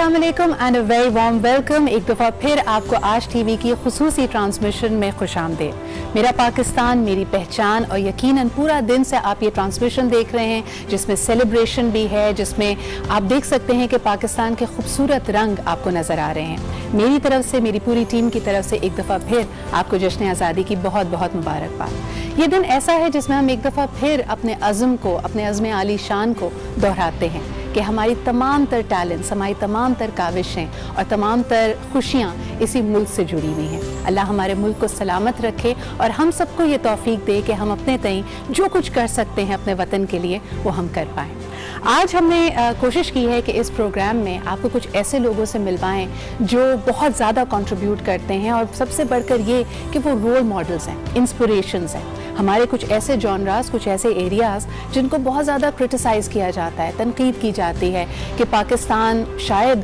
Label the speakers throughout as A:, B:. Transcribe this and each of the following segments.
A: अस्सलाम वालेकुम and a very warm welcome. एक दफ़ा फिर आपको आज टीवी की खुसूसी ट्रांसमिशन में खुशामदीद। मेरा पाकिस्तान मेरी पहचान, और यकीनन पूरा दिन से आप ये ट्रांसमिशन देख रहे हैं जिसमें सेलिब्रेशन भी है, जिसमें आप देख सकते हैं कि पाकिस्तान के खूबसूरत रंग आपको नज़र आ रहे हैं। मेरी तरफ से, मेरी पूरी टीम की तरफ से एक दफ़ा फिर आपको जश्न आज़ादी की बहुत बहुत मुबारकबाद। ये दिन ऐसा है जिसमें हम एक दफ़ा फिर अपने अज़्म को, अपने अज़्म आली शान को दोहराते हैं कि हमारी तमाम तर टैलेंट्स, हमारी तमाम तर काविशें और तमाम तर खुशियाँ इसी मुल्क से जुड़ी हुई हैं। अल्लाह हमारे मुल्क को सलामत रखे और हम सबको ये तौफीक दे कि हम अपने तईं जो कुछ कर सकते हैं अपने वतन के लिए वो हम कर पाएँ। आज हमने कोशिश की है कि इस प्रोग्राम में आपको कुछ ऐसे लोगों से मिलवाएं जो बहुत ज़्यादा कंट्रीब्यूट करते हैं, और सबसे बढ़कर ये कि वो रोल मॉडल्स हैं, इंस्पिरेशंस हैं। हमारे कुछ ऐसे जॉनरास, कुछ ऐसे एरियाज़ जिनको बहुत ज़्यादा क्रिटिसाइज़ किया जाता है, तनकीद की जाती है कि पाकिस्तान शायद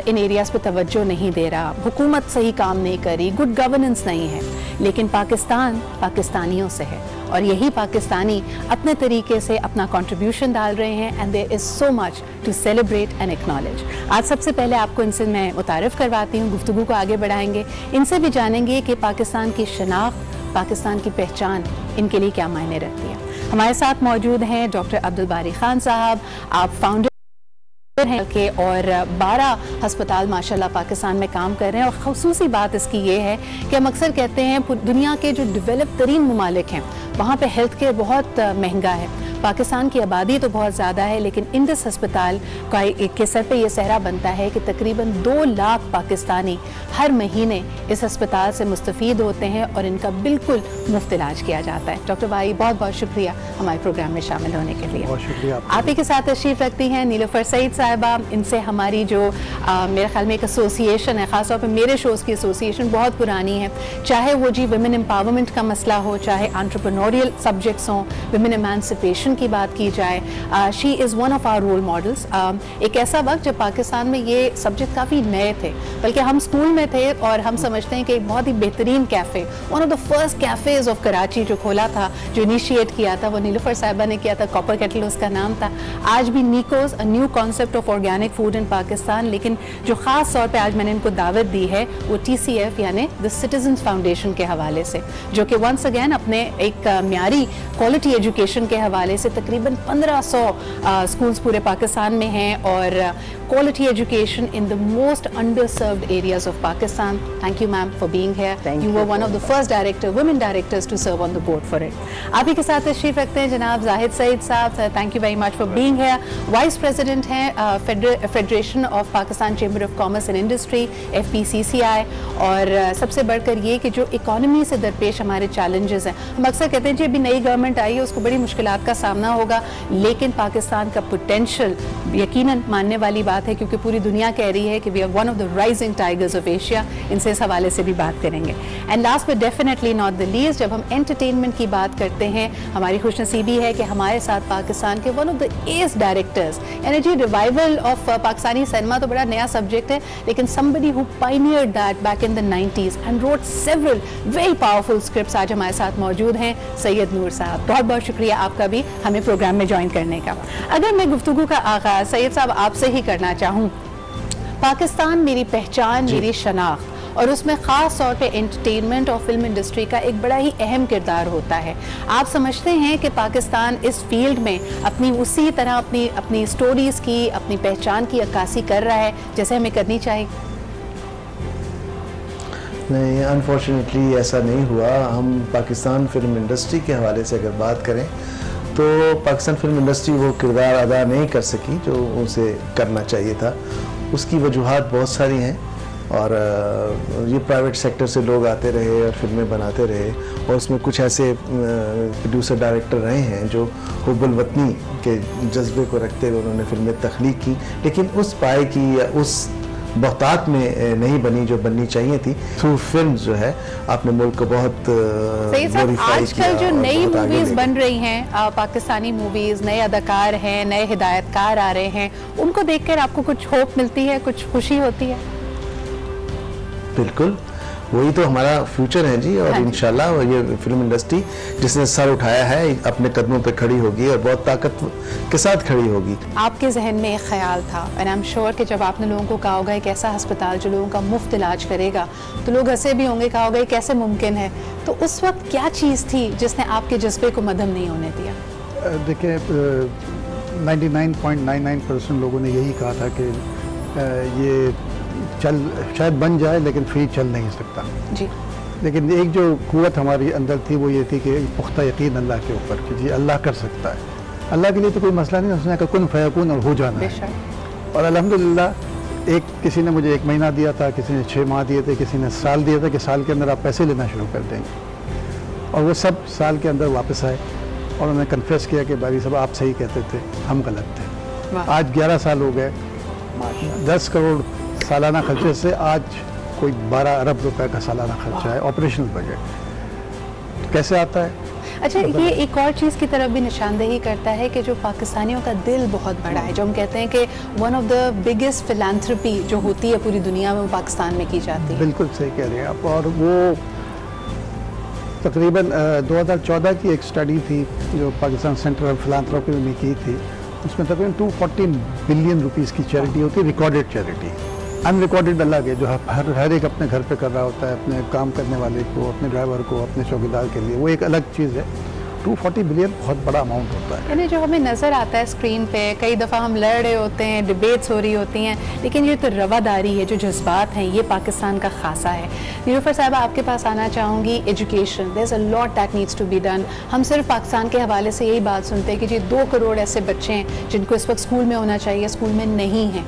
A: इन एरियाज़ पे तवज्जो नहीं दे रहा, हुकूमत सही काम नहीं करी, गुड गवर्नेंस नहीं है। लेकिन पाकिस्तान पाकिस्तानियों से है और यही पाकिस्तानी अपने तरीके से अपना कंट्रीब्यूशन डाल रहे हैं, and there is so much to celebrate and acknowledge. आज सबसे पहले आपको इनसे मैं मुतारिफ़ करवाती हूँ, गुफ्तगू को आगे बढ़ाएंगे, इनसे भी जानेंगे कि पाकिस्तान की शनाख्त, पाकिस्तान की पहचान इनके लिए क्या मायने रखती है। हमारे साथ मौजूद हैं डॉक्टर अब्दुल बारी खान साहब। आप फाउंडर हैं के और 12 हस्पताल माशाल्लाह पाकिस्तान में काम कर रहे हैं, और ख़ुसूसी बात इसकी ये है कि हम अक्सर कहते हैं दुनिया के जो डेवलप तरीन ममालिक हैं वहाँ पे हेल्थ केयर बहुत महंगा है। पाकिस्तान की आबादी तो बहुत ज़्यादा है, लेकिन इंडस हस्पताल के सर पे ये सहरा बनता है कि तकरीबन 2 लाख पाकिस्तानी हर महीने इस हस्पताल से मुस्तफ़ीद होते हैं और इनका बिल्कुल मुफ्त इलाज किया जाता है। डॉक्टर भाई बहुत बहुत शुक्रिया हमारे प्रोग्राम में शामिल होने के लिए।
B: बहुत शुक्रिया।
A: आप ही के साथ तशरीफ़ रखती हैं नीलोफर सईद साहिबा। इनसे हमारी जो मेरे ख्याल में एक एसोसिएशन है, ख़ासतौर पर मेरे शोज़ की एसोसिएशन बहुत पुरानी है, चाहे वो जी वुमेन एम्पावरमेंट का मसला हो, चाहे एंटरप्रेन्योरियल सब्जेक्ट्स हों, वुमेन एमांसिपेशन की बात की जाए। She is one of our role models. एक ऐसा वक्त जब पाकिस्तान में ये सब्जेक्ट काफ़ी नए थे, बल्कि हम स्कूल में थे और हम समझते हैं कि एक बहुत ही बेहतरीन cafe, one of the first cafes of Karachi जो खोला था, जो इनिशिएट किया था, वो नीलोफर साहिबा ने किया था। कॉपर केटल उसका नाम था। आज भी निकोस, a new concept of organic food in Pakistan, लेकिन जो ख़ास तौर पर आज मैंने इनको दावत दी है वो TCF यानी द सिटीजन्स फाउंडेशन के हवाले से, जो कि वंस अगैन अपने एक म्यारी क्वालिटी एजुकेशन के हवाले से तकरीबन 1500 स्कूल्स पूरे पाकिस्तान में हैं, और quality education in the most underserved areas of Pakistan. Thank you ma'am for being here. You were one of the first director, women directors to serve on the board for it. आप ही के साथ तशरीफ रखते हैं जनाब Zahid Saeed sahab. Thank you very much for being here. Vice president हैं Federation of Pakistan Chamber of Commerce and Industry, FPCCI। और सबसे बढ़कर ये कि जो इकॉनमी से दरपेश हमारे चैलेंजेस हैं, हम अक्सर कहते हैं जी अभी नई गवर्नमेंट आई है उसको बड़ी मुश्किलात का सामना होगा, लेकिन पाकिस्तान का पोटेंशियल यकीनन मानने वाली बात है, क्योंकि पूरी दुनिया कह रही है कि we are one of the rising tigers of Asia. इनसे इस हवाले से भी बात करेंगे। And last but definitely not the least, जब हम एंटरटेनमेंट की बात करते हैं, हमारी खुशनसीबी है कि हमारे साथ पाकिस्तान के one of the S directors, यानी जी रिवाइवल ऑफ पाकिस्तानी सिनेमा तो बड़ा नया सब्जेक्ट है, लेकिन somebody who pioneered that back in the 90s and wrote several very powerful scripts आज हमारे साथ मौजूद हैं सैयद नूर साहब। बहुत बहुत शुक्रिया आपका भी हमें प्रोग्राम में ज्वाइन करने का। अगर मैं गुफ्तगू का आगाज़ सैयद साहब आपसे ही करना चाहूँ, पाकिस्तान मेरी पहचान मेरी शनाख्त, और उसमें ख़ास तौर पे एंटरटेनमेंट और फिल्म इंडस्ट्री का एक बड़ा ही अहम किरदार होता है। आप समझते हैं कि पाकिस्तान इस फील्ड में अपनी उसी तरह अपनी स्टोरीज़ की, अपनी पहचान की अक्कासी कर रहा है जैसे हमें करनी चाहिए?
B: नहीं, अनफॉर्चुनेटली ऐसा नहीं हुआ। हम पाकिस्तान फिल्म इंडस्ट्री के हवाले से अगर बात करें तो पाकिस्तान फिल्म इंडस्ट्री वो किरदार अदा नहीं कर सकी जो उसे करना चाहिए था। उसकी वजूहात बहुत सारी हैं, और ये प्राइवेट सेक्टर से लोग आते रहे और फिल्में बनाते रहे, और उसमें कुछ ऐसे प्रोड्यूसर डायरेक्टर रहे हैं जो हुब्बुल वतनी के जज्बे को रखते हुए उन्होंने फिल्में तख्लीक की, लेकिन उस पाए की या उस बहुतात में नहीं बनी जो बननी चाहिए थी। थ्रू फिल्म जो है आपने मुल्क को बहुत
A: आजकल जो नई मूवीज बन रही हैं, पाकिस्तानी मूवीज, नए अदाकार हैं, नए हिदायतकार आ रहे हैं, उनको देखकर आपको कुछ होप मिलती है, कुछ खुशी होती है?
B: बिल्कुल, वही तो हमारा फ्यूचर है जी। और इंशाल्लाह ये फिल्म इंडस्ट्री जिसने सर उठाया है अपने कदमों पे खड़ी होगी और बहुत ताकत के साथ खड़ी होगी।
A: आपके जहन में एक ख्याल था एंड आई एम श्योर कि जब आपने लोगों को कहा होगा एक ऐसा अस्पताल जो लोगों का मुफ्त इलाज करेगा, तो लोग हंसे भी होंगे, कहा होगा ये कैसे मुमकिन है। तो उस वक्त क्या चीज़ थी जिसने आपके जज्बे को मदम नहीं होने दिया?
C: देखिए 99.99% लोगों ने यही कहा था कि ये शायद बन जाए लेकिन फ्री चल नहीं सकता
A: जी।
C: लेकिन एक जो कुव्वत हमारी अंदर थी वो ये थी कि पुख्ता यकीन अल्लाह के ऊपर कि जी अल्लाह कर सकता है। अल्लाह के लिए तो कोई मसला नहीं, उसने कहा कुन फयकुन और हो जाना है। और अल्हम्दुलिल्लाह एक किसी ने मुझे 1 महीना दिया था, किसी ने 6 माह दिए थे, किसी ने साल दिया था कि साल के अंदर आप पैसे लेना शुरू कर देंगे। और वो सब साल के अंदर वापस आए और उन्होंने कन्फेस किया कि बारी साहब आप सही कहते थे, हम गलत थे। आज 11 साल हो गए, 10 करोड़ सालाना खर्चे से आज कोई 12 अरब रुपए का सालाना खर्चा है ऑपरेशनल बजट। कैसे आता है?
A: अच्छा, ये एक और चीज़ की तरफ भी निशानदेही करता है कि जो पाकिस्तानियों का दिल बहुत बड़ा है, जो हम कहते हैं कि one of the biggest philanthropy जो होती है पूरी दुनिया में वो पाकिस्तान में की जाती है।
C: बिल्कुल सही कह रहे हैं आप। और वो तकरीबन 2014 की एक स्टडी थी जो पाकिस्तान सेंटर ऑफ फिलैंथ्रोपी ने की थी, उसमें तकरीबन 240 बिलियन रुपीस की चैरिटी होती है, रिकॉर्डेड चैरिटी। अनरिकॉर्डेड अलग है जो हर एक अपने घर पे कर रहा होता है, अपने काम करने वाले को, अपने ड्राइवर को, अपने चौकीदार के लिए, वो एक अलग चीज़ है। 240 बिलियन बहुत बड़ा अमाउंट होता है।
A: यानी जो हमें नज़र आता है स्क्रीन पे, कई दफ़ा हम लड़ रहे होते हैं, डिबेट्स हो रही होती हैं, लेकिन ये तो रवादारी है, जो जज्बात हैं, ये पाकिस्तान का खासा है। नीलूफर साहब, आपके पास आना चाहूँगी। Education, there is a lot that needs to be done. हम सिर्फ पाकिस्तान के हवाले से यही बात सुनते हैं कि जी 2 करोड़ ऐसे बच्चे हैं जिनको इस वक्त स्कूल में होना चाहिए, स्कूल में नहीं हैं।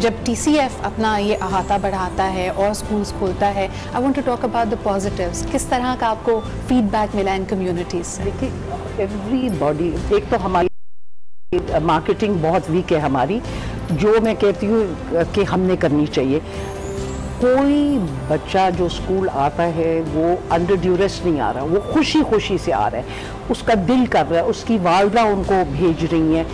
A: जब TCF अपना ये अहाता बढ़ाता है और स्कूल्स खोलता है, I want to talk about the positives. किस तरह का आपको फीडबैक मिला इन कम्युनिटीज से?
D: देखिए, एवरीबॉडी, एक तो हमारी मार्केटिंग बहुत वीक है हमारी, जो मैं कहती हूँ कि हमने करनी चाहिए। कोई बच्चा जो स्कूल आता है वो अंडर ड्यूरेस नहीं आ रहा, वो खुशी खुशी से आ रहा है, उसका दिल कर रहा है, उसकी वालदा उनको भेज रही हैं।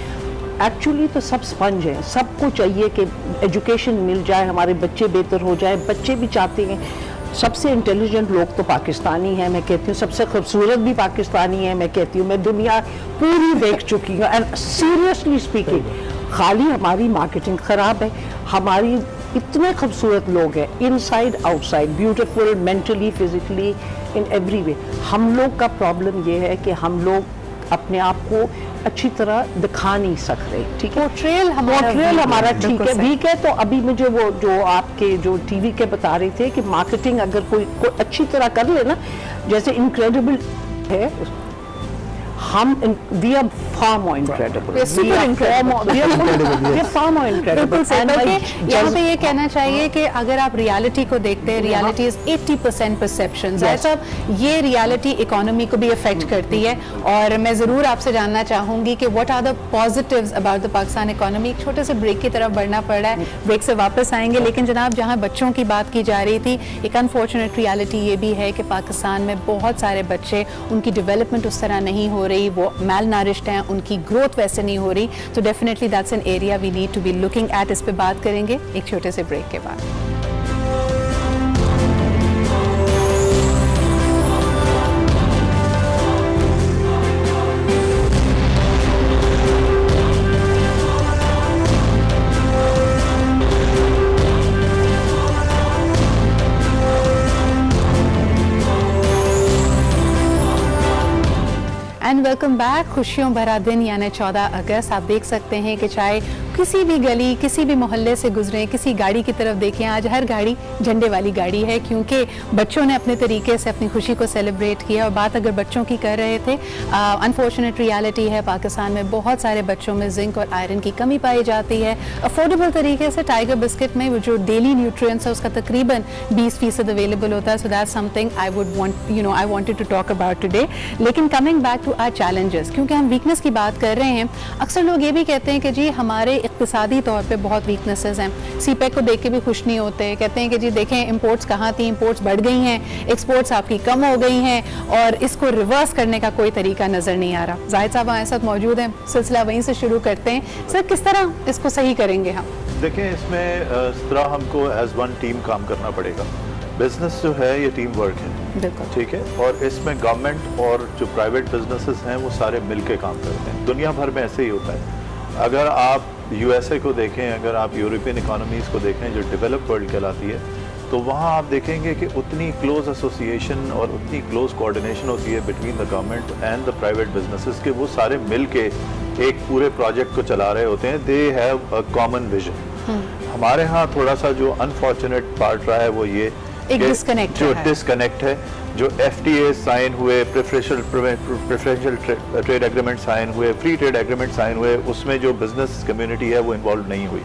D: एक्चुअली तो सब स्पंज हैं, सबको चाहिए कि एजुकेशन मिल जाए, हमारे बच्चे बेहतर हो जाए। बच्चे भी चाहते हैं, सबसे इंटेलिजेंट लोग तो पाकिस्तानी हैं, मैं कहती हूँ सबसे खूबसूरत भी पाकिस्तानी है। मैं कहती हूँ मैं दुनिया पूरी देख चुकी हूँ एंड सीरियसली स्पीकिंग, खाली हमारी मार्केटिंग ख़राब है। हमारी इतने खूबसूरत लोग हैं, inside outside, beautiful, mentally, physically, in every way. हम लोग का प्रॉब्लम ये है कि हम लोग अपने आप को अच्छी तरह दिखा नहीं सक रहे। ठीक है, पोर्ट्रेल हमारा ठीक है, वीक है। तो अभी मुझे वो जो आपके जो टीवी के बता रहे थे कि मार्केटिंग अगर कोई अच्छी तरह कर ले ना, जैसे इनक्रेडिबल है, हम we are far more incredible,
A: यहाँ पे ये कहना चाहिए कि अगर आप रियलिटी को देखते हैं, रियलिटी इज 80% परसेप्शन। साहब, ये रियलिटी इकोनॉमी को भी अफेक्ट करती है और मैं ज़रूर आपसे जानना चाहूँगी कि what are the positives about the Pakistan economy. एक छोटे से ब्रेक की तरफ बढ़ना पड़ रहा है, ब्रेक से वापस आएंगे। लेकिन जनाब, जहाँ बच्चों की बात की जा रही थी, एक अनफॉर्चुनेट रियलिटी ये भी है कि पाकिस्तान में बहुत सारे बच्चे, उनकी डेवलपमेंट उस तरह नहीं हो रही, वो मैल नरिश्ड हैं, उनकी ग्रोथ वैसे नहीं हो रही। तो definitely that's an area we need to be looking at. इस पे बात करेंगे एक छोटे से ब्रेक के बाद। And welcome back. खुशियों भरा दिन यानी 14 अगस्त। आप देख सकते हैं कि चाहे किसी भी गली, किसी भी मोहल्ले से गुजरें, किसी गाड़ी की तरफ देखें, आज हर गाड़ी झंडे वाली गाड़ी है, क्योंकि बच्चों ने अपने तरीके से अपनी खुशी को सेलिब्रेट किया। और बात अगर बच्चों की कर रहे थे, अनफॉर्चुनेट रियलिटी है पाकिस्तान में बहुत सारे बच्चों में जिंक और आयरन की कमी पाई जाती है। अफोर्डेबल तरीके से टाइगर बिस्किट में जो डेली न्यूट्रिएंट्स है उसका तकरीबन 20% अवेलेबल होता है। So that's something I would want, I wanted to talk about today. लेकिन coming back to our challenges, क्योंकि हम वीकनेस की बात कर रहे हैं, अक्सर लोग ये भी कहते हैं कि जी हमारे इक्तिसादी तौर पे बहुत वीकनेसेस हैं। सीपेक को देख के भी खुश नहीं होते, कहते हैं कि जी देखें इंपोर्ट्स कहाँ थी, इंपोर्ट्स बढ़ गई हैं, एक्सपोर्ट्स आपकी कम हो गई हैं और इसको रिवर्स करने का कोई तरीका नज़र नहीं आ रहा। जाहिद साहब हमारे साथ मौजूद हैं, सिलसिला वहीं से शुरू करते हैं। सर, किस तरह इसको सही करेंगे हम?
E: देखें, इसमें इस तरह हमको एज वन टीम काम करना पड़ेगा। बिजनेस जो है ये टीम वर्क है, ठीक है, और इसमें गवर्नमेंट और जो प्राइवेट बिजनेसेस हैं वो सारे मिलके काम करते हैं। दुनिया भर में ऐसे ही होता है। अगर आप यूएसए को देखें, अगर आप यूरोपियन इकोनॉमीज़ को देखें जो डेवलप्ड वर्ल्ड कहलाती है, तो वहाँ आप देखेंगे कि उतनी क्लोज एसोसिएशन और उतनी क्लोज कोऑर्डिनेशन होती है between the government and the private businesses कि वो सारे मिल के एक पूरे प्रोजेक्ट को चला रहे होते हैं। They have a common vision. हमारे यहाँ थोड़ा सा जो अनफॉर्चुनेट पार्ट रहा है वो ये डिस्कनेक्ट है। जो FTA साइन हुए, प्रेफरेंशियल ट्रेड एग्रीमेंट साइन हुए, फ्री ट्रेड एग्रीमेंट साइन हुए, उसमें जो बिजनेस कम्युनिटी है वो इन्वॉल्व नहीं हुई।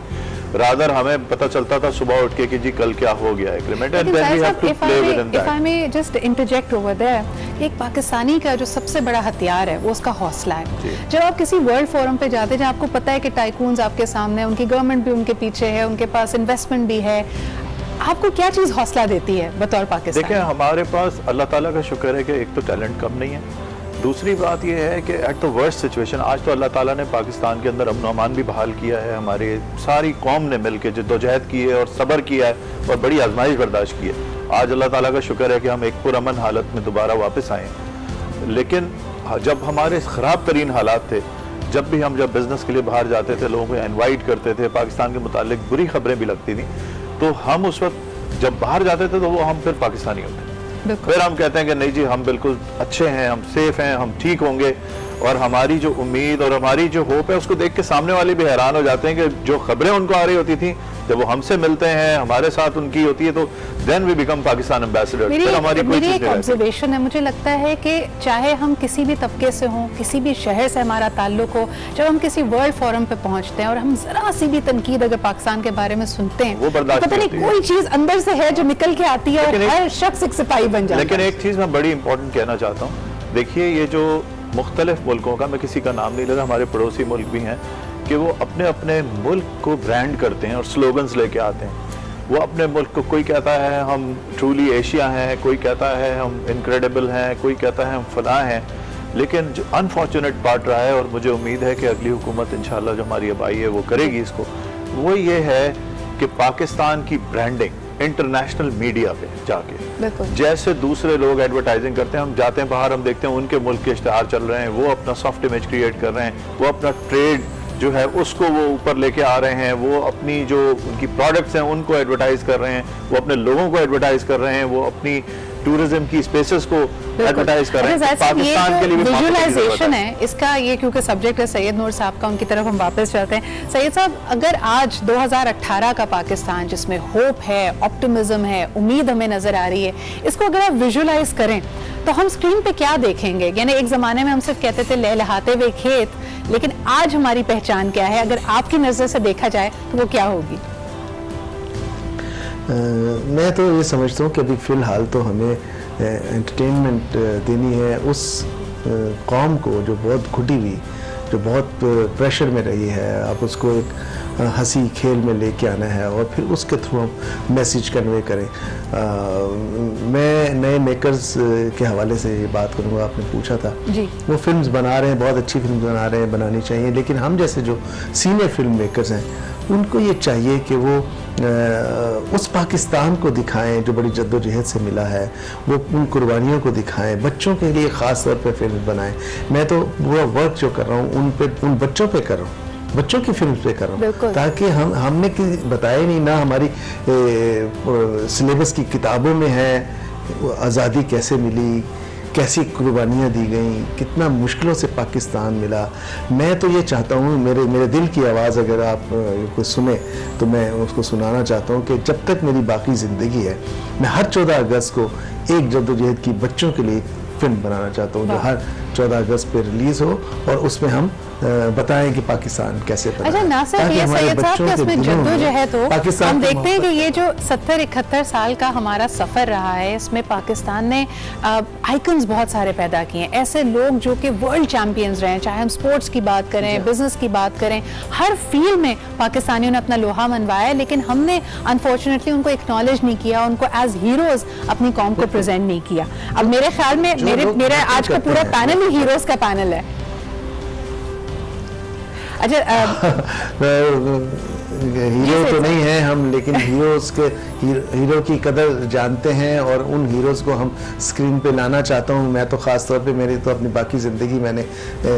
E: रादर हमें पता चलता था सुबह उठ के कि जी कल क्या हो गया agreement, and then we have to play with in that.
A: If I may just interject over there, एक पाकिस्तानी का जो सबसे बड़ा हथियार है वो उसका हौसला है। जब आप किसी वर्ल्ड फोरम पे जाते हैं जहाँ आपको पता है कि टाइकून्स आपके सामने, उनकी गवर्नमेंट भी उनके पीछे है, उनके पास इन्वेस्टमेंट भी है, आपको क्या चीज़ हौसला देती है बतौर पाकिस्तान?
E: देखिए, हमारे पास अल्लाह ताला का शुक्र है कि एक तो टैलेंट कम नहीं है, दूसरी बात यह है कि एट द वर्स्ट सिचुएशन आज तो अल्लाह ताला ने पाकिस्तान के अंदर अमन अमान भी बहाल किया है। हमारी सारी कौम ने मिल के जद्दोजहद की है और सब्र किया है और बड़ी आजमाइश बर्दाश्त की है। आज अल्लाह ताला का शुक्र है कि हम एक पुरअमन हालत में दोबारा वापस आए। लेकिन जब हमारे ख़राब तरीन हालात थे, जब बिज़नेस के लिए बाहर जाते थे, लोगों को इन्वाइट करते थे, पाकिस्तान के मुतालिक बुरी खबरें भी लगती थी, तो हम उस वक्त जब बाहर जाते थे तो वो हम फिर पाकिस्तानी होते। फिर हम कहते हैं कि नहीं जी हम बिल्कुल अच्छे हैं, हम सेफ हैं, हम ठीक होंगे, और हमारी जो उम्मीद और हमारी जो होप है उसको देख के सामने वाले भी हैरान हो जाते हैं कि जो खबरें उनको आ रही होती थी, जब वो हमसे मिलते हैं, हमारे साथ उनकी होती है, तो then we become Pakistan ambassador.
A: मेरी एक ऑब्जर्वेशन है, मुझे लगता है कि चाहे हम किसी भी तबके से हों, किसी भी शहर से हमारा ताल्लुक हो, जब हम किसी वर्ल्ड फोरम पे पहुंचते हैं और हम जरा सी भी तनकीद अगर पाकिस्तान के बारे में सुनते हैं, वो तो पता नहीं कोई चीज अंदर से है जो निकल के आती है और हर शख्स एक सिपाही बन जाता है।
E: लेकिन एक चीज मैं बड़ी इंपॉर्टेंट कहना चाहता हूँ, देखिए ये जो मुख्तलिफ मुल्कों का, मैं किसी का नाम नहीं ले रहा, हमारे पड़ोसी मुल्क भी हैं कि वो अपने अपने मुल्क को ब्रांड करते हैं और स्लोगन्स लेके आते हैं। वो अपने मुल्क को, कोई कहता है हम ट्रूली एशिया हैं, कोई कहता है हम इनक्रेडिबल हैं, कोई कहता है हम फलां हैं। लेकिन जो अनफॉर्चुनेट पार्ट रहा है, और मुझे उम्मीद है कि अगली हुकूमत इंशाल्लाह जो हमारी अब आई है वो करेगी इसको, वो ये है कि पाकिस्तान की ब्रांडिंग इंटरनेशनल मीडिया पे जाके, जैसे दूसरे लोग एडवर्टाइजिंग करते हैं, हम जाते हैं बाहर, हम देखते हैं उनके मुल्क के इश्तिहार चल रहे हैं, वो अपना सॉफ्ट इमेज क्रिएट कर रहे हैं, वो अपना ट्रेड जो है उसको वो ऊपर लेके आ रहे हैं, वो अपनी जो उनकी प्रोडक्ट्स हैं उनको एडवर्टाइज कर रहे हैं, वो अपने लोगों को एडवर्टाइज कर रहे हैं, वो अपनी टूरिज्म की स्पेसेस को एडवर्टाइज कर रहे हैं।
A: पाकिस्तान के लिए विजुअलाइजेशन है इसका, ये क्योंकि सब्जेक्ट है सैयद नूर साहब का, उनकी तरफ हम वापस जाते हैं। सैयद साहब, अगर आज 2018 का पाकिस्तान जिसमें होप है, ऑप्टिमिज्म है, उम्मीद हमें नजर आ रही है, इसको अगर आप विजुअलाइज करें तो हम स्क्रीन पे क्या देखेंगे? यानी एक ज़माने में हम सिर्फ कहते थे लहलहाते हुए खेत, लेकिन आज हमारी पहचान क्या है? अगर आपकी नज़र से देखा जाए तो वो क्या होगी?
B: मैं तो ये समझता हूँ कि अभी फ़िलहाल तो हमें एंटरटेनमेंट देनी है उस कौम को जो बहुत घुटी हुई, जो बहुत प्रेशर में रही है। आप उसको एक हंसी खेल में लेके आना है और फिर उसके थ्रू हम मैसेज कन्वे करें। मैं नए मेकर्स के हवाले से ये बात करूँगा, आपने पूछा था जी। वो फिल्म्स बना रहे हैं, बहुत अच्छी फिल्म बना रहे हैं, बनानी चाहिए, लेकिन हम जैसे जो सीनियर फिल्म मेकर्स हैं उनको ये चाहिए कि वो उस पाकिस्तान को दिखाएं जो बड़ी जद्दोजहद से मिला है, वो उन कुर्बानियों को दिखाएं, बच्चों के लिए ख़ास तौर पे फिल्म बनाएं। मैं तो पूरा वर्क जो कर रहा हूँ उन बच्चों पे कर रहा हूँ, बच्चों की फिल्म पे कर रहा हूँ, ताकि हमने बताया नहीं ना, हमारी सिलेबस की किताबों में है आज़ादी कैसे मिली, कैसी कुर्बानियाँ दी गई, कितना मुश्किलों से पाकिस्तान मिला। मैं तो ये चाहता हूँ, मेरे दिल की आवाज़ अगर आप कोई सुने तो मैं उसको सुनाना चाहता हूँ कि जब तक मेरी बाकी ज़िंदगी है, मैं हर 14 अगस्त को एक जद्दोजहद की बच्चों के लिए फिल्म बनाना चाहता हूँ जो हर 14 अगस्त पे रिलीज़ हो और उसमें हम बताएं कि पाकिस्तान कैसे बना।
A: अच्छा, ना सिर्फ ये सैयद साहब कि उसमें जद्दोजहद हो, हम देखते हैं कि ये जो 70-71 साल का हमारा सफ़र रहा है, इसमें पाकिस्तान ने आइकन्स बहुत सारे पैदा किए हैं, ऐसे लोग जो कि वर्ल्ड चैम्पियंस रहे हैं, चाहे हम स्पोर्ट्स की बात करें, बिजनेस की बात करें, हर फील्ड में पाकिस्तानियों ने अपना लोहा मनवाया, लेकिन हमने अनफॉर्चुनेटली उनको एक्नॉलेज नहीं किया, उनको एज हीरोज अपनी कौम को प्रेजेंट नहीं किया। अब मेरे ख्याल में मेरा आज का पूरा पैनल ही हीरोज का पैनल है। अच्छा
B: हीरो तो नहीं है हम, लेकिन हीरो की कदर जानते हैं और उन हीरोज़ को हम स्क्रीन पे लाना चाहता हूँ। मैं तो ख़ास तौर पे, मेरी तो अपनी बाकी ज़िंदगी मैंने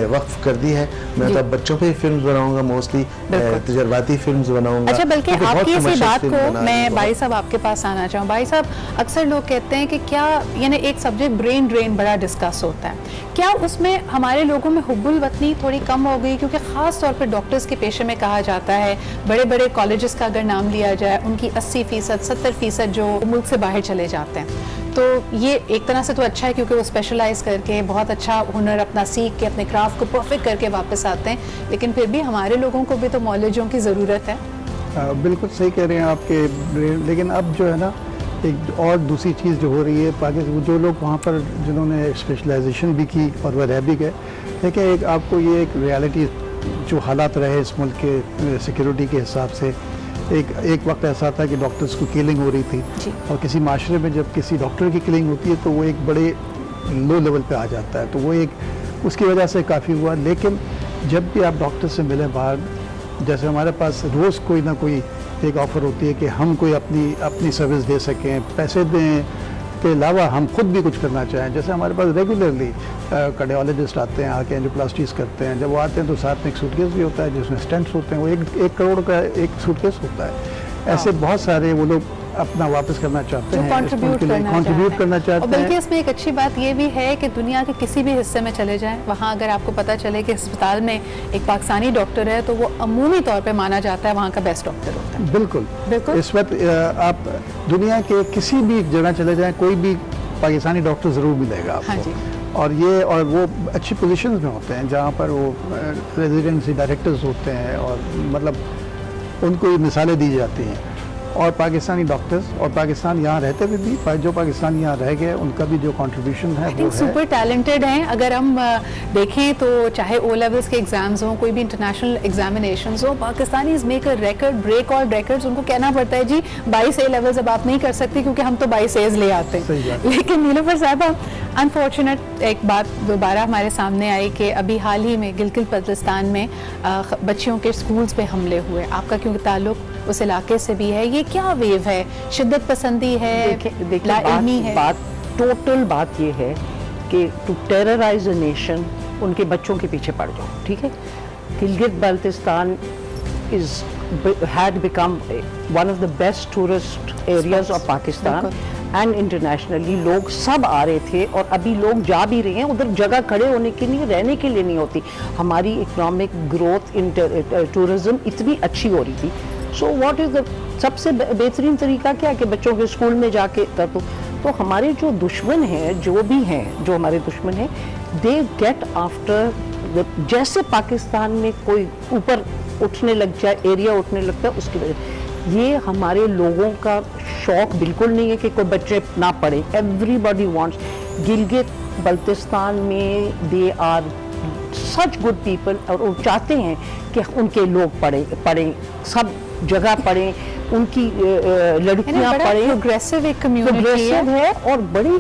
B: वक्फ कर दी है। मैं तो अब बच्चों पे फिल्म बनाऊंगा, मोस्टली तजर्बाती फिल्म बनाऊंगा।
A: अच्छा, बल्कि आपकी इसी बात को मैं भाई साहब आपके पास आना चाहूँ। भाई साहब, अक्सर लोग कहते हैं कि क्या यानी एक सब्जेक्ट ब्रेन ड्रेन बड़ा डिस्कस होता है, क्या उसमें हमारे लोगों में हुब्बुल वतनी थोड़ी कम हो गई? क्योंकि ख़ास तौर पर डॉक्टर्स के पेशे में कहा जाता है, बड़े बड़े कॉलेजेस का अगर नाम लिया जाए, उनकी 80% 70% जो मुल्क से बाहर चले जाते हैं। तो ये एक तरह से तो अच्छा है क्योंकि वो स्पेशलाइज करके बहुत अच्छा हुनर अपना सीख के अपने क्राफ्ट को परफेक्ट करके वापस आते हैं, लेकिन फिर भी हमारे लोगों को भी तो मौलजों की ज़रूरत है।
C: बिल्कुल सही कह रहे हैं आपके, लेकिन अब जो है ना एक और दूसरी चीज़ जो हो रही है, पाकिस्तान जो लोग वहाँ पर जिन्होंने स्पेशलाइजेशन भी की और वह रह भी गए, देखिए एक आपको ये एक रियलिटी जो हालात रहे इस मुल्क के सिक्योरिटी के हिसाब से, एक वक्त ऐसा था कि डॉक्टर्स को किलिंग हो रही थी, और किसी माशरे में जब किसी डॉक्टर की किलिंग होती है तो वो एक बड़े लो लेवल पे आ जाता है, तो वो एक उसकी वजह से काफ़ी हुआ। लेकिन जब भी आप डॉक्टर से मिलें बाहर, जैसे हमारे पास रोज़ कोई ना कोई एक ऑफ़र होती है कि हम कोई अपनी सर्विस दे सकें, पैसे दें के अलावा हम खुद भी कुछ करना चाहें। जैसे हमारे पास रेगुलरली कार्डियोलॉजिस्ट आते हैं, आके एंजियोप्लास्टीज करते हैं। जब वो आते हैं तो साथ में एक सूटकेस भी होता है जिसमें स्टेंट्स होते हैं, वो 1 करोड़ का एक सूटकेस होता है। ऐसे बहुत सारे वो लोग अपना वापस करना चाहते हैं, कंट्रीब्यूट करना चाहते हैं।
A: बल्कि इसमें एक अच्छी बात ये भी है कि दुनिया के किसी भी हिस्से में चले जाएं, वहाँ अगर आपको पता चले कि अस्पताल में एक पाकिस्तानी डॉक्टर है तो वो अमूमी तौर पे माना जाता है वहाँ का बेस्ट डॉक्टर होता है।
C: बिल्कुल बिल्कुल। इस वक्त आप दुनिया के किसी भी जगह चले जाएं, कोई भी पाकिस्तानी डॉक्टर ज़रूर मिलेगा आपको।
A: हाँ जी।
C: और वो अच्छी पोजीशंस में होते हैं जहाँ पर वो रेजिडेंसी डायरेक्टर्स होते हैं, और मतलब उनको ये मिसालें दी जाती हैं। और पाकिस्तानी डॉक्टर्स और पाकिस्तान यहाँ रहते हुए भी जो पाकिस्तान यहाँ रह गए, उनका भी जो कंट्रीब्यूशन है वो
A: सुपर टैलेंटेड हैं। अगर हम देखें तो चाहे ओ लेवल्स के एग्जाम्स हों, कोई भी इंटरनेशनल एग्जामिनेशंस हो, Pakistani is make a record, break all records. उनको कहना पड़ता है जी 22 ए लेवल्स अब आप नहीं कर सकती क्योंकि हम तो 22 एज ले आते हैं। लेकिन नीलोफर साहबा, अनफॉर्चुनेट एक बात दोबारा हमारे सामने आई कि अभी हाल ही में गिलगित बल्तिस्तान में बच्चियों के स्कूल्स पे हमले हुए। आपका क्योंकि ताल्लुक उस इलाके से भी है, ये क्या वेव है? शिद्दत पसंदी है, लाइल्मी है?
D: टोटल बात ये है कि टू टेरराइज अ नेशन, उनके बच्चों के पीछे पड़ जाओ, ठीक है। Gilgit Baltistan had become one of the best tourist areas of Pakistan and internationally। लोग सब आ रहे थे और अभी लोग जा भी रहे हैं उधर, जगह खड़े होने के लिए, रहने के लिए नहीं होती। हमारी इकोनॉमिक ग्रोथ इन टूरिज्म इतनी अच्छी हो रही थी। सो व्हाट इज द सबसे बेहतरीन तरीका क्या कि बच्चों के स्कूल में जाके तो हमारे जो दुश्मन हैं, जो भी हैं, जो हमारे दुश्मन हैं, दे गेट आफ्टर। जैसे पाकिस्तान में कोई ऊपर उठने लग जाए, एरिया उठने लगता है, उसकी वजह ये हमारे लोगों का शौक बिल्कुल नहीं है कि कोई बच्चे ना पढ़े। Everybody wants. गिलगित बल्तिस्तान में they are such good people, और वो चाहते हैं कि उनके लोग पढ़ें, सब जगह पढ़ें, उनकी लड़कियां पढ़ें।
A: प्रोग्रेसिव एक कम्युनिटी
D: है और बड़ी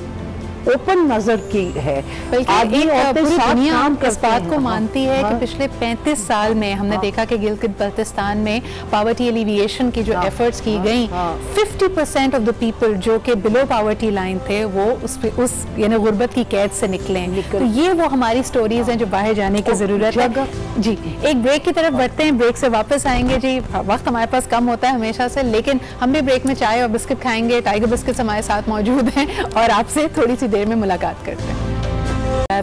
D: ओपन नजर की है।
A: बल्कि पूरी दुनिया इस बात को मानती है कि पिछले 35 साल में हमने देखा कि गिलगित बल्तिस्तान में पॉवर्टी एलिविएशन की जो एफर्ट्स की गई, 50% ऑफ द पीपल जो कि बिलो पॉवर्टी लाइन थे वो उस यानी गुर्बत की कैद से निकले। तो ये वो हमारी स्टोरीज हैं जो बाहर जाने की जरूरत है। जी, एक ब्रेक की तरफ बढ़ते हैं, ब्रेक से वापस आएंगे। जी, वक्त हमारे पास कम होता है हमेशा से, लेकिन हम भी ब्रेक में चाय और बिस्किट खाएंगे। टाइगर बिस्किट्स हमारे साथ मौजूद हैं और आपसे थोड़ी सी देर में मुलाकात करते हैं।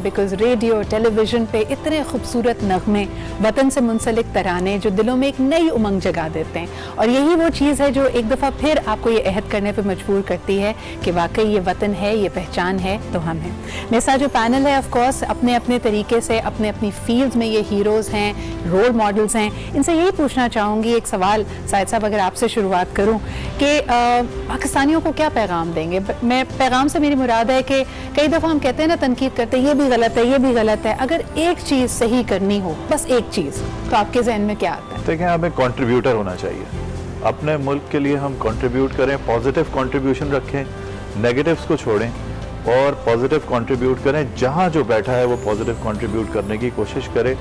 A: बिकॉज रेडियो टेलीविज़न पे इतने खूबसूरत नगमे, वतन से मुंसलिक तराने जो दिलों में एक नई उमंग जगा देते हैं, और यही वो चीज़ है जो एक दफ़ा फिर आपको ये अहद करने पे मजबूर करती है कि वाकई ये वतन है, ये पहचान है तो हम हैं। मेरे साथ जो पैनल है, ऑफ कोर्स अपने अपने तरीके से अपने अपनी फील्ड्स में ये हीरोज़ हैं, रोल मॉडल्स हैं। इनसे यही पूछना चाहूँगी, एक सवाल साहिद साहब अगर आपसे शुरुआत करूँ कि पाकिस्तानियों को क्या पैगाम देंगे? मैं पैगाम से मेरी मुराद है कि कई दफ़ा हम कहते हैं ना, तनकीद करते हैं, ये भी गलत है, ये भी गलत है। अगर एक चीज़ सही करनी हो, बस एक चीज़, तो आपके जहन में क्या आता है?
E: देखें, हमें कंट्रीब्यूटर होना चाहिए। अपने मुल्क के लिए हम कंट्रीब्यूट करें, पॉजिटिव कंट्रीब्यूशन रखें, नेगेटिव्स को छोड़ें और पॉजिटिव कंट्रीब्यूट करें। जहाँ जो बैठा है वो पॉजिटिव कंट्रीब्यूट करने की कोशिश करे।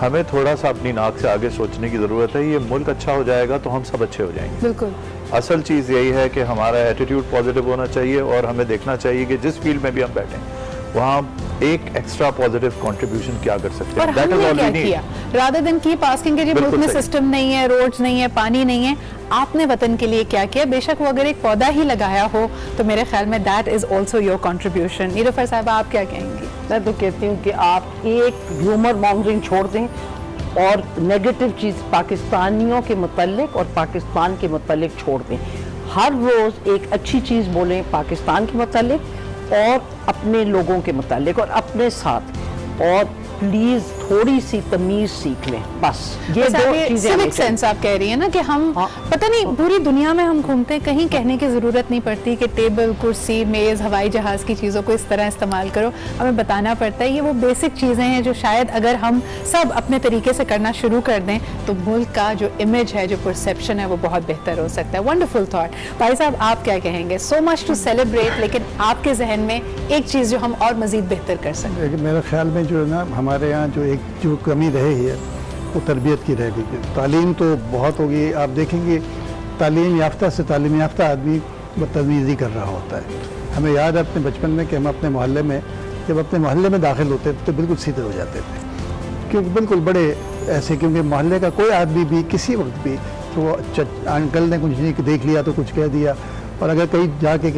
E: हमें थोड़ा सा अपनी नाक से आगे सोचने की ज़रूरत है। ये मुल्क अच्छा हो जाएगा तो हम सब अच्छे हो जाएंगे।
A: बिल्कुल।
E: असल चीज़ यही है कि हमारा एटीट्यूड पॉजिटिव होना चाहिए और हमें देखना चाहिए कि जिस फील्ड में भी हम बैठें वहाँ एक एक्स्ट्रा पॉजिटिव कंट्रीब्यूशन क्या कर सकते हैं।
A: और हमने क्या किया, रादर देन कीप आस्किंग कि मुल्क में सिस्टम नहीं है, रोड्स नहीं है, पानी नहीं है, आपने वतन के लिए क्या किया। बेशक वो अगर एक पौधा ही लगाया हो तो मेरे ख्याल में that is also your contribution. Nilufar sahiba, आप क्या कहेंगी?
D: मैं तो कहती हूँ कि आप एक ह्यूमर मॉन्गरिंग छोड़ दें और नेगेटिव चीज़ पाकिस्तानियों के मुतल्लिक और पाकिस्तान के मुतल्लिक छोड़ दें। हर रोज़ एक अच्छी चीज़ बोलें पाकिस्तान के मुतल्लिक और अपने लोगों के मुतालिक और अपने साथ, और प्लीज थोड़ी सी तमीज सीख लें। बस ये दो चीजें।
A: सिविक सेंस आप कह रही हैं ना कि हम पता नहीं पूरी दुनिया में हम घूमते, कहीं कहने की जरूरत नहीं पड़ती कि टेबल, कुर्सी, मेज, हवाई जहाज की चीज़ों को इस तरह इस्तेमाल करो, हमें बताना पड़ता है। ये वो बेसिक चीज़ें हैं जो शायद अगर हम सब अपने तरीके से करना शुरू कर दें तो मुल्क का जो इमेज है, जो परसेप्शन है, वो बहुत बेहतर हो सकता है। Wonderful thought. भाई साहब, आप क्या कहेंगे? सो मच टू सेलिब्रेट, लेकिन आपके जहन में एक चीज़ जो हम और मजीद बेहतर कर सकते हैं?
C: मेरे ख्याल में जो है ना, हमारे यहाँ जो कमी रही है वो तरबियत की रह गई। तालीम तो बहुत होगी, आप देखेंगे तालीम याफ्ता से तालीम याफ्ता आदमी बदतमीज़ी कर रहा होता है। हमें याद है अपने बचपन में कि हम अपने मोहल्ले में, जब अपने मोहल्ले में दाखिल होते थे तो बिल्कुल सीधे हो जाते थे, क्योंकि बिल्कुल बड़े ऐसे, क्योंकि मोहल्ले का कोई आदमी भी किसी वक्त भी तो अंकल ने कुछ नहीं देख लिया तो कुछ कह दिया, और अगर कहीं जाके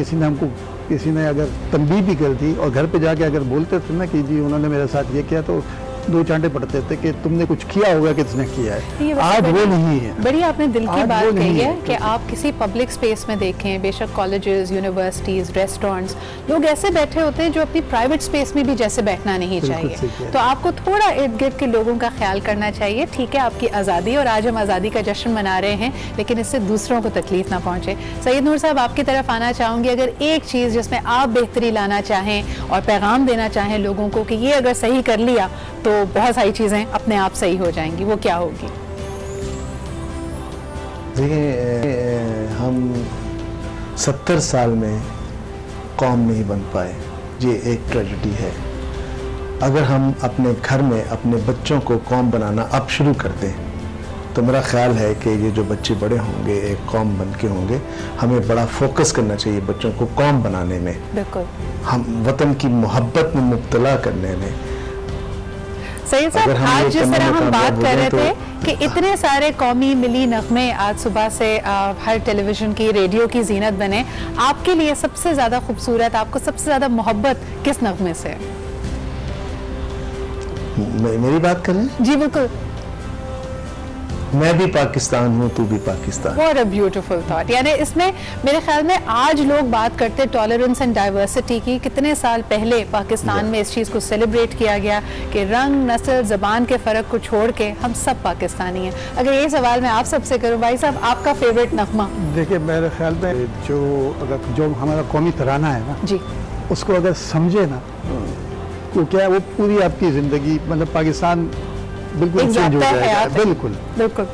C: किसी ने अगर तंबीह भी कर दी और घर पे जाके अगर बोलते थे ना कि जी उन्होंने मेरे साथ ये किया, तो दो चांटे पड़ते थे कि तुमने कुछ किया होगा, किसने किया है। आज वो नहीं है।
A: बड़ी आपने दिल की बात कही है कि आप किसी पब्लिक स्पेस में देखें, बेशक कॉलेजेस, यूनिवर्सिटीज, रेस्टोरेंट्स, लोग ऐसे बैठे होते हैं जो अपनी प्राइवेट स्पेस में भी जैसे बैठना नहीं चाहिए। तो आपको थोड़ा इर्द गिर्द के लोगों का ख्याल करना चाहिए। ठीक है, आपकी आज़ादी, और आज हम आज़ादी का जश्न मना रहे हैं, लेकिन इससे दूसरों को तकलीफ ना पहुंचे। सैयद नूर साहब, आपकी तरफ आना चाहूँगी। अगर एक चीज़ जिसमें आप बेहतरी लाना चाहें और पैगाम देना चाहें लोगों को कि ये अगर सही कर लिया तो बहुत सारी चीज़ें अपने आप सही हो जाएंगी, वो क्या होगी?
B: देखिए, हम 70 साल में कौम नहीं बन पाए, ये एक ट्रेजेडी है। अगर हम अपने घर में अपने बच्चों को कौम बनाना अब शुरू कर दें तो मेरा ख्याल है कि ये जो बच्चे बड़े होंगे एक कौम बन के होंगे। हमें बड़ा फोकस करना चाहिए बच्चों को कौम बनाने में,
A: बिल्कुल,
B: हम वतन की मोहब्बत में मुब्तला करने में।
A: सही साहब, आज जिस तरह हम बात कर रहे थे कि इतने सारे कौमी मिली नगमे आज सुबह से हर टेलीविजन की, रेडियो की जीनत बने, आपके लिए सबसे ज़्यादा खूबसूरत, आपको सबसे ज़्यादा मोहब्बत किस नगमे से है?
B: मेरी बात करें?
A: जी बिल्कुल।
B: मैं भी पाकिस्तान हूँ, तू भी Pakistan.
A: What a beautiful thought। यानी इसमें मेरे ख्याल में आज लोग बात करते टॉलरेंस एंड डाइवर्सिटी की, कितने साल पहले पाकिस्तान में इस चीज़ को सेलिब्रेट किया गया कि रंग, नस्ल, ज़बान के फ़र्क को छोड़ के हम सब पाकिस्तानी हैं। अगर ये सवाल मैं आप सबसे करूँ, भाई साहब, आपका फेवरेट नगमा?
C: देखिए, मेरे ख्याल में जो हमारा कौमी तराना है ना जी, उसको अगर समझे ना तो क्या वो पूरी आपकी ज़िंदगी, मतलब पाकिस्तान बिल्कुल चेंज हो जाएगा। बिल्कुल बिल्कुल,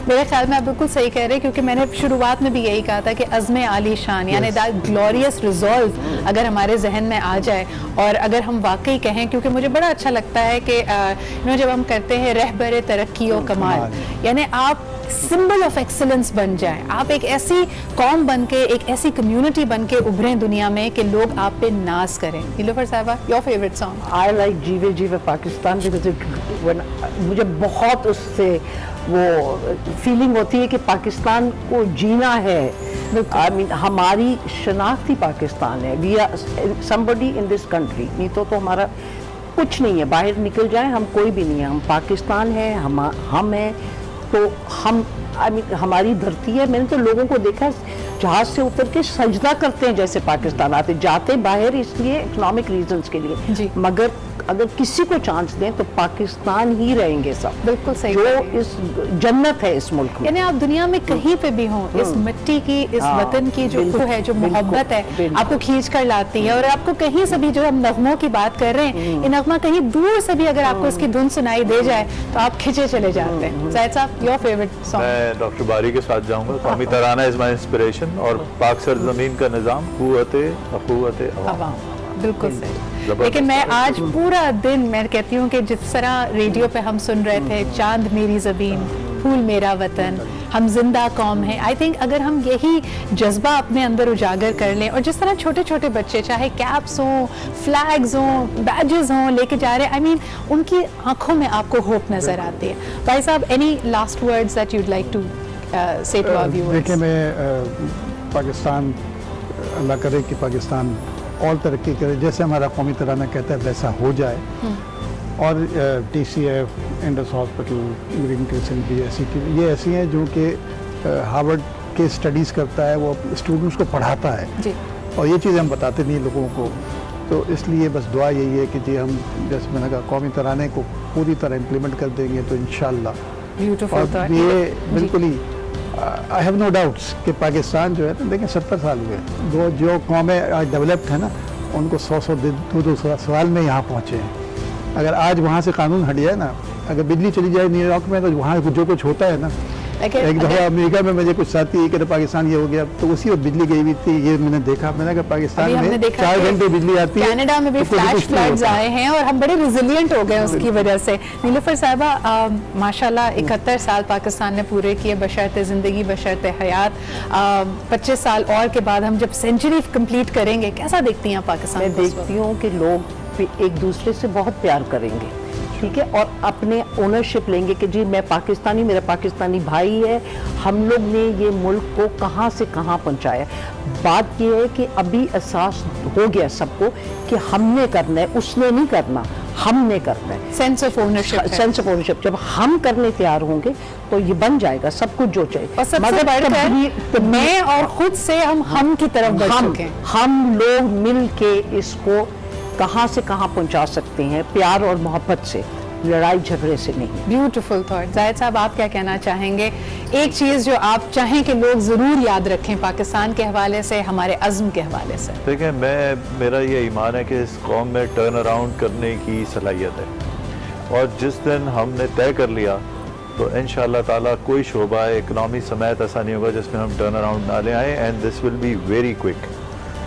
A: मेरे ख्याल में आप बिल्कुल सही कह रहे हैं, क्योंकि मैंने शुरुआत में भी यही कहा था कि अज़्म आली शान, यानी दैट ग्लोरियस रिजॉल्व अगर हमारे जहन में आ जाए, और अगर हम वाकई कहें, क्योंकि मुझे बड़ा अच्छा लगता है कि जब हम करते हैं रहबर तरक्की व कमाल, यानी आप सिंबल ऑफ एक्सीलेंस बन जाए, आप एक ऐसी कौम बन के, एक ऐसी कम्युनिटी बन के उभरें दुनिया में कि लोग आप पे नाज करें। नीलूफर साहिबा, your favourite song?
D: I like जीवे जीवे पाकिस्तान, बिकॉज मुझे बहुत उससे वो फीलिंग होती है कि पाकिस्तान को जीना है। आई मीन हमारी शनाख्ती पाकिस्तान है, we are somebody in this country, नहीं तो हमारा कुछ नहीं है। बाहर निकल जाए हम कोई भी नहीं है, हम पाकिस्तान है, हम हैं, तो हम आई मीन हमारी धरती है। मैंने तो लोगों को देखा जहाज से उतर के सजदा करते हैं जैसे पाकिस्तान आते, जाते बाहर इसलिए इकोनॉमिक रीजंस के लिए, मगर अगर किसी को चांस दें तो पाकिस्तान ही रहेंगे सब।
A: बिल्कुल सही,
D: जो इस जन्नत है इस मुल्क में।
A: यानी आप दुनिया में कहीं पे भी हों, इस मिट्टी की, इस वतन की जो है, जो मोहब्बत है, आपको खींच कर लाती है। और आपको कहीं से भी, जो हम नगमों की बात कर रहे हैं, ये नगमा कहीं दूर से भी अगर आपको इसकी धुन सुनाई दे जाए तो आप खिंचे चले जाते हैं। ज़ाहिद साहब, योर फेवरेट सॉन्ग?
E: मैं डॉक्टर बारी के साथ जाऊंगा। कौमी तराना इज माय इंस्पिरेशन, और पाक सरजमीन का निज़ाम, क़ुव्वत-ए-अख़ुव्वत-ए-अवाम।
A: बिल्कुल सही। लेकिन मैं आज पूरा दिन मैं कहती हूँ कि जिस तरह रेडियो पे हम सुन रहे थे चांद मेरी ज़मीन, फूल मेरा वतन, हम जिंदा कौम हैं, आई थिंक अगर हम यही जज्बा अपने अंदर उजागर कर लें, और जिस तरह छोटे छोटे बच्चे चाहे कैप्स हों, फ्लैग्स हों, बैजेस हों लेके जा रहे हैं, आई मीन उनकी आंखों में आपको होप नज़र आती है। भाई साहब, any last words that you'd like to say to our viewers?
C: देखिए, मैं पाकिस्तान, अल्लाह करे कि पाकिस्तान और तरक्की करे, जैसे हमारा कौमी तराना कहता है वैसा हो जाए, और TCF, Indus hospital, green crescent भी ये ऐसी हैं जो कि हार्वर्ड के स्टडीज़ करता है, वो स्टूडेंट्स को पढ़ाता है जी। और ये चीज़ें हम बताते नहीं लोगों को, तो इसलिए बस दुआ यही है कि जी हम जैसे मैंने कहा कौमी तराने को पूरी तरह इम्प्लीमेंट कर देंगे तो इंशाल्लाह। और ये बिल्कुल ही आई हैव नो डाउट्स कि पाकिस्तान जो है ना, देखिए 70 साल हुए, जो कौमें आज डेवलप्ड है ना, उनको 100 200 साल में यहाँ पहुँचे हैं। अगर आज वहाँ से कानून हट जाए ना, अगर बिजली चली जाए न्यूयॉर्क में, तो वहाँ जो कुछ होता है ना, एक दफ़ा अमेरिका में मुझे कुछ साथी कि पाकिस्तान ये हो गया, तो उसी वक्त बिजली गई हुई थी, ये मैंने देखा, मैंने कहा पाकिस्तान में 4 घंटे बिजली आती है,
A: कनाडा में भी फ्लैश फ्लड्स आए हैं और हम बड़े रिजिलियंट हो गए उसकी वजह से। नीलूफर साहिबा, माशाल्लाह 71 साल पाकिस्तान ने पूरे किए बशर्ते ज़िंदगी, बशर्ते हयात। 25 साल और के बाद हम जब सेंचुरी कंप्लीट करेंगे, कैसा देखती हैं पाकिस्तान?
D: मैं देखती हूँ कि लोग एक दूसरे से बहुत प्यार करेंगे, ठीक है, और अपने ओनरशिप लेंगे कि जी मैं पाकिस्तानी, मेरा पाकिस्तानी भाई है, हम लोग ने ये मुल्क को कहाँ से कहाँ पहुँचाया। बात ये है कि अभी एहसास हो गया सबको कि हमने करना है, उसने नहीं करना, हमने करना है।
A: Sense of ownership,
D: sense of ownership जब हम करने तैयार होंगे तो ये बन जाएगा सब कुछ जो चाहिए।
A: और सबसे बढ़कर मैं और खुद से हम की तरफ बढ़ चुके हैं।
D: हम लोग मिल के इसको कहाँ से कहाँ पहुँचा सकते हैं, प्यार और मोहब्बत से, लड़ाई झगड़े से नहीं।
A: Beautiful thought. जाहिद साहब, आप क्या कहना चाहेंगे? एक चीज़ जो आप चाहें कि लोग ज़रूर याद रखें पाकिस्तान के हवाले से, हमारे अज़्म के हवाले से।
E: देखिए, मेरा ये ईमान है कि इस कौम में टर्न अराउंड करने की सलाहियत है, और जिस दिन हमने तय कर लिया तो इंशाअल्लाह ताला कोई शोबा इकनॉमी समेत ऐसा नहीं होगा जिसमें हम टर्न अराउंड ना ले आए, and this will be very quick.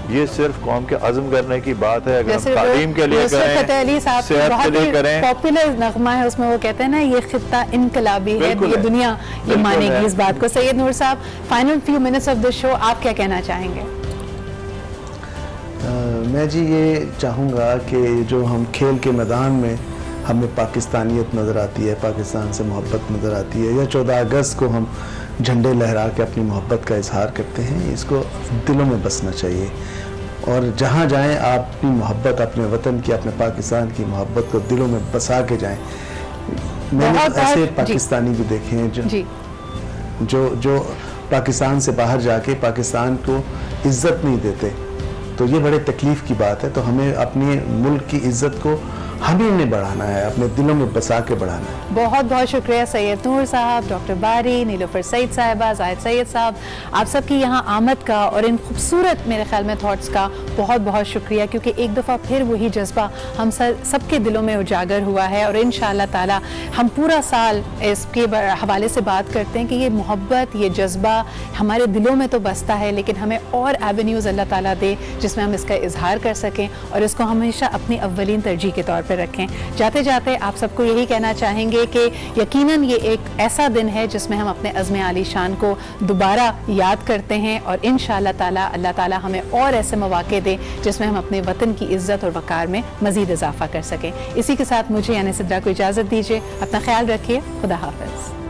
E: ये सिर्फ कौम के अज़्म करने की बात है। अगर हम तालीम के लिए करें, सेहत के लिए करें,
A: पॉपुलर नगमा है उसमें, वो कहते हैं ना ये खित्ता इनकलाबी है, ये दुनिया ये मानेगी इस बात को। सैयद नूर साहब, final few minutes of the show, आप क्या कहना चाहेंगे?
B: मैं जी ये चाहूँगा कि जो हम खेल के मैदान में हमें पाकिस्तानियत नज़र आती है, पाकिस्तान से मोहब्बत नज़र आती है, या 14 अगस्त को हम झंडे लहरा के अपनी मोहब्बत का इजहार करते हैं, इसको दिलों में बसना चाहिए। और जहाँ जाएं आप अपनी मोहब्बत, अपने वतन की, अपने पाकिस्तान की मोहब्बत को दिलों में बसा के जाएं। मैंने ऐसे पाकिस्तानी भी देखे हैं जो पाकिस्तान से बाहर जाके पाकिस्तान को इज्जत नहीं देते, तो ये बड़े तकलीफ़ की बात है। तो हमें अपने मुल्क की इज्जत को हमें नहीं बढ़ाना है, अपने दिलों में बसा के बढ़ाना है।
A: बहुत बहुत शुक्रिया सैयद नूर साहब, डॉक्टर बारी, नीलूफर सईद साहिबा, जाहिद सैयद साहब, आप सबकी यहाँ आमद का और इन खूबसूरत मेरे ख्याल में थॉट्स का बहुत बहुत शुक्रिया, क्योंकि एक दफ़ा फिर वही जज्बा हम सबके दिलों में उजागर हुआ है। और इंशाअल्लाह ताला हम पूरा साल इसके हवाले से बात करते हैं कि ये मोहब्बत, ये जज्बा हमारे दिलों में तो बसता है, लेकिन हमें और एवेन्यूज़ अल्लाह ताला दे जिसमें हम इसका इजहार कर सकें और इसको हमेशा अपनी अव्वलीन तरजीह के तौर पर रखें। जाते जाते आप सबको यही कहना चाहेंगे कि यकीनन ये एक ऐसा दिन है जिसमें हम अपने अज़्म आली शान को दोबारा याद करते हैं, और इंशाअल्लाह ताला अल्लाह ताला हमें और ऐसे मौके दे जिसमें हम अपने वतन की इज़्ज़त और वक़ार में मज़ीद इजाफ़ा कर सकें। इसी के साथ मुझे यानी सिद्रा को इजाज़त दीजिए। अपना ख्याल रखिए। खुदा हाफ़िज़।